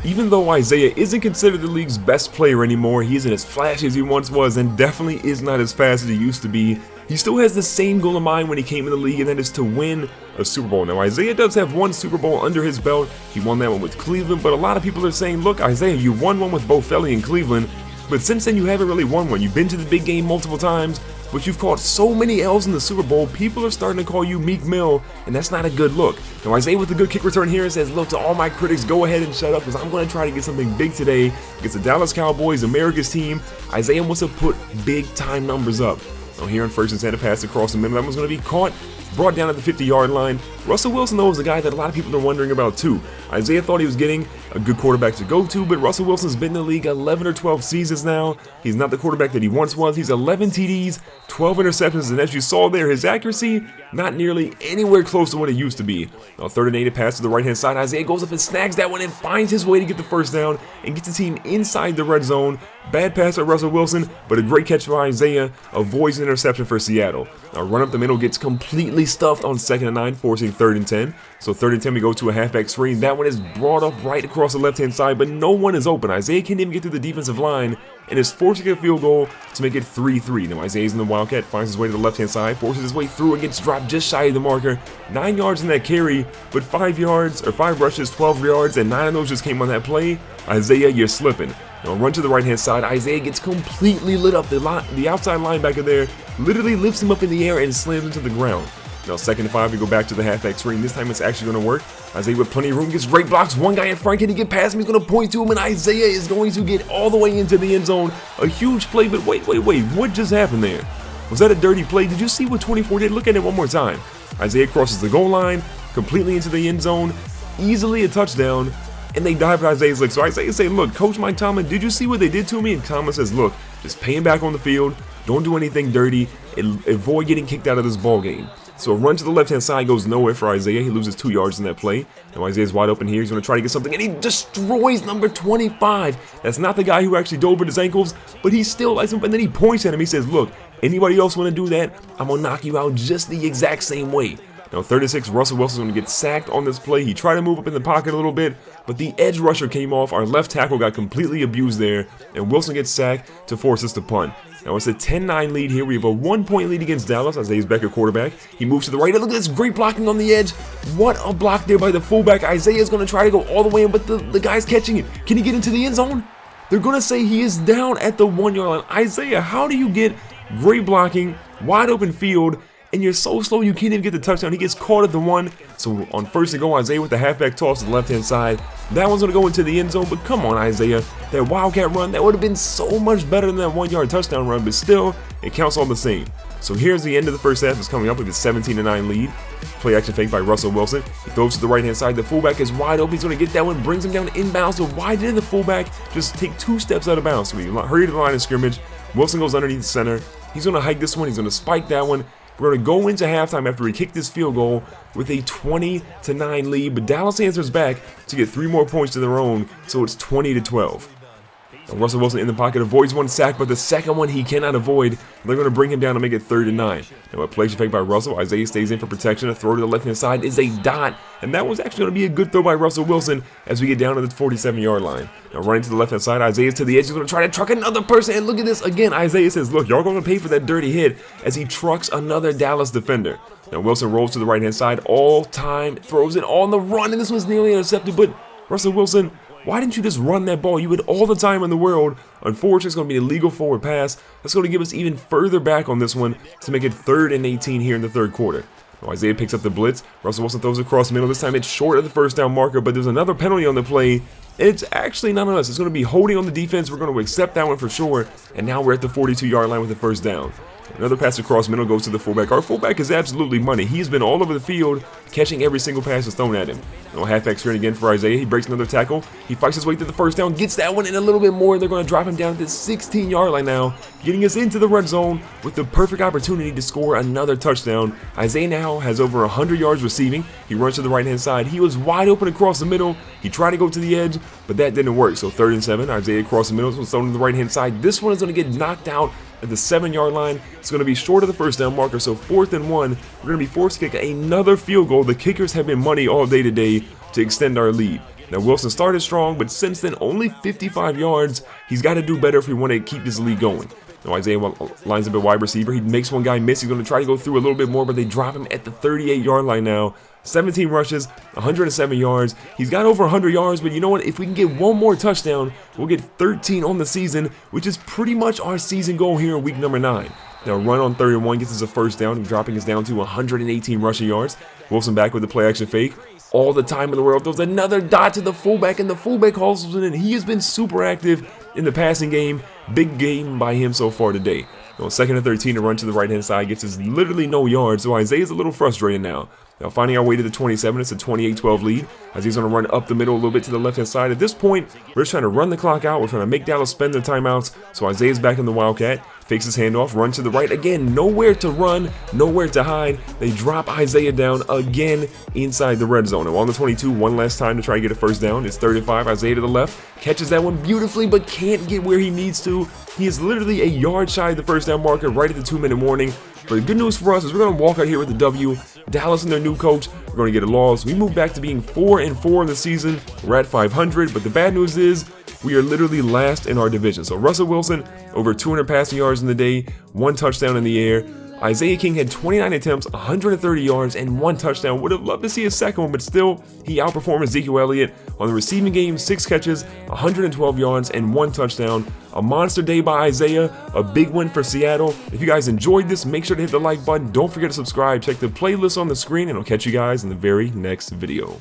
Even though Isaiah isn't considered the league's best player anymore, he isn't as flashy as he once was and definitely is not as fast as he used to be, he still has the same goal in mind when he came in the league, and that is to win a Super Bowl. Now, Isaiah does have one Super Bowl under his belt. He won that one with Cleveland, but a lot of people are saying, look, Isaiah, you won one with Bo Felly in Cleveland, but since then you haven't really won one. You've been to the big game multiple times, but you've caught so many L's in the Super Bowl, people are starting to call you Meek Mill, and that's not a good look. Now, Isaiah with a good kick return here says, look, to all my critics, go ahead and shut up, because I'm going to try to get something big today against the Dallas Cowboys, America's team. Isaiah wants to put big-time numbers up. Now, here on first and 10, a pass across the middle, that one's going to be caught, brought down at the 50-yard line. Russell Wilson, though, is a guy that a lot of people are wondering about, too. Isaiah thought he was getting a good quarterback to go to, but Russell Wilson's been in the league 11 or 12 seasons now. He's not the quarterback that he once was. He's 11 TDs, 12 interceptions, and as you saw there, his accuracy, not nearly anywhere close to what it used to be. Now, 3rd and 8, a pass to the right-hand side. Isaiah goes up and snags that one and finds his way to get the first down and gets the team inside the red zone. Bad pass by Russell Wilson, but a great catch by Isaiah, avoids an interception for Seattle. Now, run up the middle gets completely stuffed on 2nd and 9, forcing 3rd and 10. So 3rd and 10, we go to a halfback screen. That one is brought up right across the left-hand side, but no one is open. Isaiah can't even get through the defensive line and is forcing a field goal to make it 3-3. Now, Isaiah's in the Wildcat, finds his way to the left-hand side, forces his way through and gets dropped just shy of the marker. 9 yards in that carry, but 5 rushes, 12 yards, and 9 of those just came on that play. Isaiah, you're slipping. Now, run to the right-hand side. Isaiah gets completely lit up. The outside linebacker there literally lifts him up in the air and slams him to the ground. Now, 2nd and 5, we go back to the halfback screen. This time it's actually going to work. Isaiah with plenty of room, gets great blocks. One guy in front, can he get past him? He's going to point to him, and Isaiah is going to get all the way into the end zone. A huge play, but wait. What just happened there? Was that a dirty play? Did you see what 24 did? Look at it one more time. Isaiah crosses the goal line, completely into the end zone, easily a touchdown, and they dive at Isaiah's leg. So Isaiah saying, look, Coach Mike Tomlin, did you see what they did to me? And Tomlin says, look, just pay him back on the field. Don't do anything dirty, and avoid getting kicked out of this ball game. So a run to the left-hand side goes nowhere for Isaiah. He loses 2 yards in that play. Now Isaiah's wide open here. He's going to try to get something, and he destroys number 25. That's not the guy who actually dove at his ankles, but he still likes him, and then he points at him. He says, look, anybody else want to do that? I'm going to knock you out just the exact same way. Now, 3rd and 6, Russell Wilson's going to get sacked on this play. He tried to move up in the pocket a little bit, but the edge rusher came off. Our left tackle got completely abused there, and Wilson gets sacked to force us to punt. Now, it's a 10-9 lead here. We have a 1-point lead against Dallas. Isaiah's back at quarterback. He moves to the right. Look at this great blocking on the edge. What a block there by the fullback. Isaiah's going to try to go all the way in, but the guy's catching it. Can he get into the end zone? They're going to say he is down at the 1-yard line. Isaiah, how do you get great blocking, wide open field, and you're so slow you can't even get the touchdown? He gets caught at the 1. So on 1st and goal, Isaiah with the halfback toss to the left-hand side. That one's going to go into the end zone, but come on, Isaiah. That wildcat run, that would have been so much better than that 1-yard touchdown run, but still, it counts all the same. So here's the end of the first half. It's coming up with a 17-9 lead. Play action fake by Russell Wilson. He throws to the right-hand side. The fullback is wide open. He's going to get that one, brings him down inbounds. So why didn't the fullback just take 2 steps out of bounds? So we hurry to the line of scrimmage. Wilson goes underneath the center. He's going to hike this one. He's going to spike that one. We're going to go into halftime after we kick this field goal with a 20-9 lead, but Dallas answers back to get 3 more points to their own, so it's 20-12. Russell Wilson in the pocket avoids 1 sack, but the second one he cannot avoid. They're going to bring him down to make it 3rd and 9. Now a play fake by Russell. Isaiah stays in for protection. A throw to the left-hand side is a dot, and that was actually going to be a good throw by Russell Wilson as we get down to the 47-yard line. Now running to the left-hand side, Isaiah's to the edge. He's going to try to truck another person, and look at this again. Isaiah says, look, y'all going to pay for that dirty hit as he trucks another Dallas defender. Now Wilson rolls to the right-hand side all time, throws it on the run, and this one's nearly intercepted, but Russell Wilson, why didn't you just run that ball? You had all the time in the world. Unfortunately, it's going to be a legal forward pass. That's going to give us even further back on this one to make it 3rd and 18 here in the 3rd quarter. Now, Isaiah picks up the blitz. Russell Wilson throws across the middle. This time it's short of the first down marker, but there's another penalty on the play. It's actually not on us. It's going to be holding on the defense. We're going to accept that one for sure. And now we're at the 42-yard line with the first down. Another pass across middle goes to the fullback. Our fullback is absolutely money. He's been all over the field, catching every single pass that's thrown at him. No halfback screen again for Isaiah. He breaks another tackle. He fights his way to the first down, gets that one, and a little bit more. They're going to drop him down at the 16-yard line now, getting us into the red zone with the perfect opportunity to score another touchdown. Isaiah now has over 100 yards receiving. He runs to the right-hand side. He was wide open across the middle. He tried to go to the edge, but that didn't work. So 3rd and 7. Isaiah across the middle. This one's thrown to the right-hand side. This one is going to get knocked out at the 7-yard line. It's going to be short of the first down marker, so 4th and 1. We're going to be forced to kick another field goal. The kickers have been money all day today to extend our lead. Now Wilson started strong, but since then only 55 yards. He's got to do better if we want to keep this lead going. Now Isaiah lines up at wide receiver. He makes one guy miss. He's going to try to go through a little bit more, but they drop him at the 38-yard line now. 17 rushes, 107 yards. He's got over 100 yards, but you know what? If we can get one more touchdown, we'll get 13 on the season, which is pretty much our season goal here in week number 9. Now run on 31 gets us a first down, and dropping us down to 118 rushing yards. Wilson back with the play action fake. All the time in the world, throws another dot to the fullback, and the fullback hauls him in. He has been super active in the passing game. Big game by him so far today. Now, 2nd and 13 to run to the right-hand side, gets us literally no yards, so Isaiah's a little frustrated now. Now finding our way to the 27, it's a 28-12 lead. Isaiah's going to run up the middle a little bit to the left-hand side. At this point, we're just trying to run the clock out. We're trying to make Dallas spend their timeouts, so Isaiah's back in the Wildcat. Fakes his handoff, run to the right again. Nowhere to run, nowhere to hide. They drop Isaiah down again inside the red zone. Now on the 22, one last time to try to get a first down. It's 35, Isaiah to the left. Catches that one beautifully, but can't get where he needs to. He is literally a yard shy of the first down marker right at the 2-minute warning. But the good news for us is we're going to walk out here with the W. Dallas and their new coach, we're going to get a loss. We move back to being 4-4 in the season. We're at 500, but the bad news is we are literally last in our division. So Russell Wilson, over 200 passing yards in the day, 1 touchdown in the air. Isaiah King had 29 attempts, 130 yards, and 1 touchdown. Would have loved to see a second one, but still, he outperformed Ezekiel Elliott on the receiving game. 6 catches, 112 yards, and 1 touchdown. A monster day by Isaiah, a big win for Seattle. If you guys enjoyed this, make sure to hit the like button. Don't forget to subscribe. Check the playlist on the screen, and I'll catch you guys in the very next video.